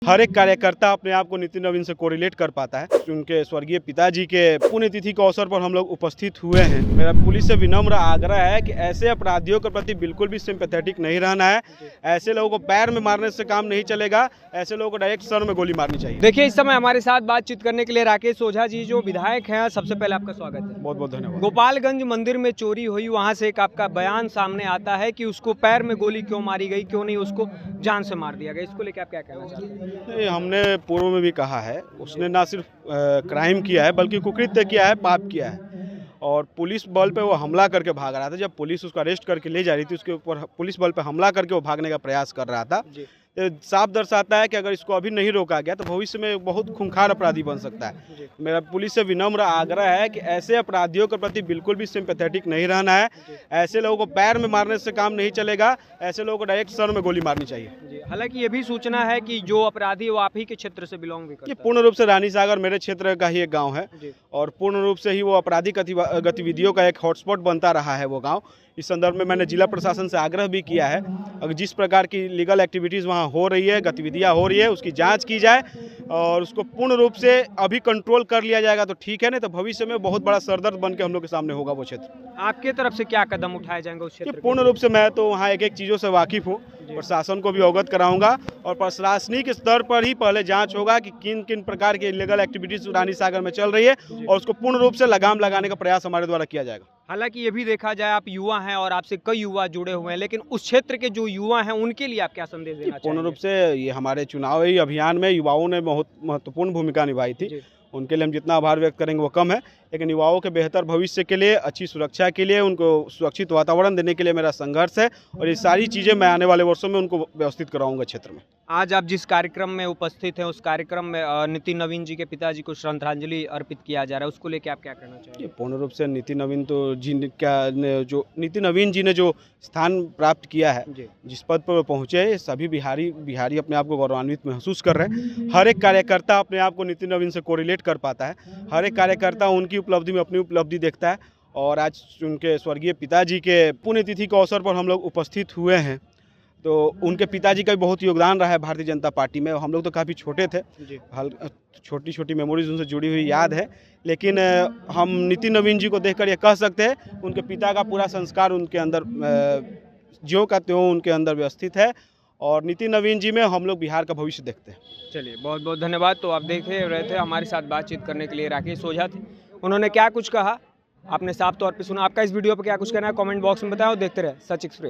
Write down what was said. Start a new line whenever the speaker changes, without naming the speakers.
हर एक कार्यकर्ता अपने आप को नितिन नवीन से कोरिलेट कर पाता है। उनके स्वर्गीय पिताजी के पुण्यतिथि के अवसर पर हम लोग उपस्थित हुए हैं। मेरा पुलिस से विनम्र आग्रह है कि ऐसे अपराधियों के प्रति बिल्कुल भी सिंपैथेटिक नहीं रहना है। ऐसे लोगों को पैर में मारने से काम नहीं चलेगा, ऐसे लोगों को डायरेक्ट सर में गोली मारनी चाहिए।
देखिए, इस समय हमारे साथ बातचीत करने के लिए राकेश ओझा जी जो विधायक हैं, सबसे पहले आपका स्वागत है।
बहुत बहुत धन्यवाद।
गोपालगंज मंदिर में चोरी हुई, वहां से एक आपका बयान सामने आता है कि उसको पैर में गोली क्यों मारी गई, क्यों नहीं उसको जान से मार दिया गया, इसको लेकर आप क्या कहना चाहते हैं?
हमने पूर्व में भी कहा है, उसने ना सिर्फ क्राइम किया है बल्कि कुकृत्य किया है, पाप किया है। और पुलिस बल पे वो हमला करके भाग रहा था। जब पुलिस उसको अरेस्ट करके ले जा रही थी, उसके ऊपर पुलिस बल पे हमला करके वो भागने का प्रयास कर रहा था। तो साफ दर्शाता है कि अगर इसको अभी नहीं रोका गया तो भविष्य में बहुत खूंखार अपराधी बन सकता है। मेरा पुलिस से विनम्र आग्रह है कि ऐसे अपराधियों के प्रति बिल्कुल भी सिंपैथेटिक नहीं रहना है। ऐसे लोगों को पैर में मारने से काम नहीं चलेगा, ऐसे लोगों को डायरेक्ट सर में गोली मारनी चाहिए।
हालांकि ये भी सूचना है कि जो अपराधी वो आप ही के क्षेत्र से बिलोंग भी करता
ये
है।
पूर्ण रूप से रानी सागर मेरे क्षेत्र का ही एक गांव है और पूर्ण रूप से ही वो आपराधिक गतिविधियों का एक हॉटस्पॉट बनता रहा है वो गांव। इस संदर्भ में मैंने जिला प्रशासन से आग्रह भी किया है, अगर जिस प्रकार की लीगल एक्टिविटीज़ वहाँ हो रही है, गतिविधियाँ हो रही है, उसकी जांच की जाए और उसको पूर्ण रूप से अभी कंट्रोल कर लिया जाएगा तो ठीक है, नहीं तो भविष्य में बहुत बड़ा सरदर्द बन के हम लोग के सामने होगा वो क्षेत्र।
आपके तरफ से क्या कदम उठाए जाएंगे उस क्षेत्र
पूर्ण रूप से मैं तो वहाँ एक एक चीज़ों से वाकिफ़ हूँ, प्रशासन को भी अवगत कराऊंगा और प्रशासनिक स्तर पर ही पहले जांच होगा कि किन किन प्रकार की इलीगल एक्टिविटीज रानी सागर में चल रही है और उसको पूर्ण रूप से लगाम लगाने का प्रयास हमारे द्वारा किया जाएगा।
हालांकि ये भी देखा जाए, आप युवा हैं और आपसे कई युवा जुड़े हुए हैं, लेकिन उस क्षेत्र के जो युवा हैं उनके लिए आप क्या संदेश देना चाहेंगे?
पूर्ण रूप से ये हमारे चुनावी अभियान में युवाओं ने बहुत महत्वपूर्ण भूमिका निभाई थी। उनके लिए हम जितना आभार व्यक्त करेंगे वो कम है, लेकिन युवाओं के बेहतर भविष्य के लिए, अच्छी सुरक्षा के लिए, उनको सुरक्षित वातावरण देने के लिए मेरा संघर्ष है और ये सारी चीज़ें मैं आने वाले वर्षों में उनको व्यवस्थित कराऊंगा क्षेत्र में।
आज आप जिस कार्यक्रम में उपस्थित हैं, उस कार्यक्रम में नितिन नवीन जी के पिताजी को श्रद्धांजलि अर्पित किया जा रहा है, उसको लेकर आप क्या कहना चाहेंगे?
पूर्ण रूप से नितिन नवीन जी ने जो स्थान प्राप्त किया है, जिस पद पर वो पहुँचे, सभी बिहारी अपने आप को गौरवान्वित महसूस कर रहे हैं। हर एक कार्यकर्ता अपने आप को नितिन नवीन से कोरिलेट कर पाता है। हर एक कार्यकर्ता उनकी उपलब्धि में अपनी उपलब्धि देखता है और आज उनके स्वर्गीय पिताजी के पुण्यतिथि के अवसर पर हम लोग उपस्थित हुए हैं। तो उनके पिताजी का भी बहुत योगदान रहा है भारतीय जनता पार्टी में। हम लोग तो काफ़ी छोटे थे, छोटी छोटी मेमोरीज उनसे जुड़ी हुई याद है, लेकिन हम नितिन नवीन जी को देखकर ये कह सकते हैं उनके पिता का पूरा संस्कार उनके अंदर ज्यों का त्यों उनके अंदर व्यवस्थित है और नितिन नवीन जी में हम लोग बिहार का भविष्य देखते हैं।
चलिए, बहुत बहुत धन्यवाद। तो आप देख रहे थे, हमारे साथ बातचीत करने के लिए राकेश ओझा थे। उन्होंने क्या कुछ कहा आपने साफ तौर पे सुना। आपका इस वीडियो पर क्या कुछ कहना है कमेंट बॉक्स में बताएं और देखते रहे सच एक्सप्रेस।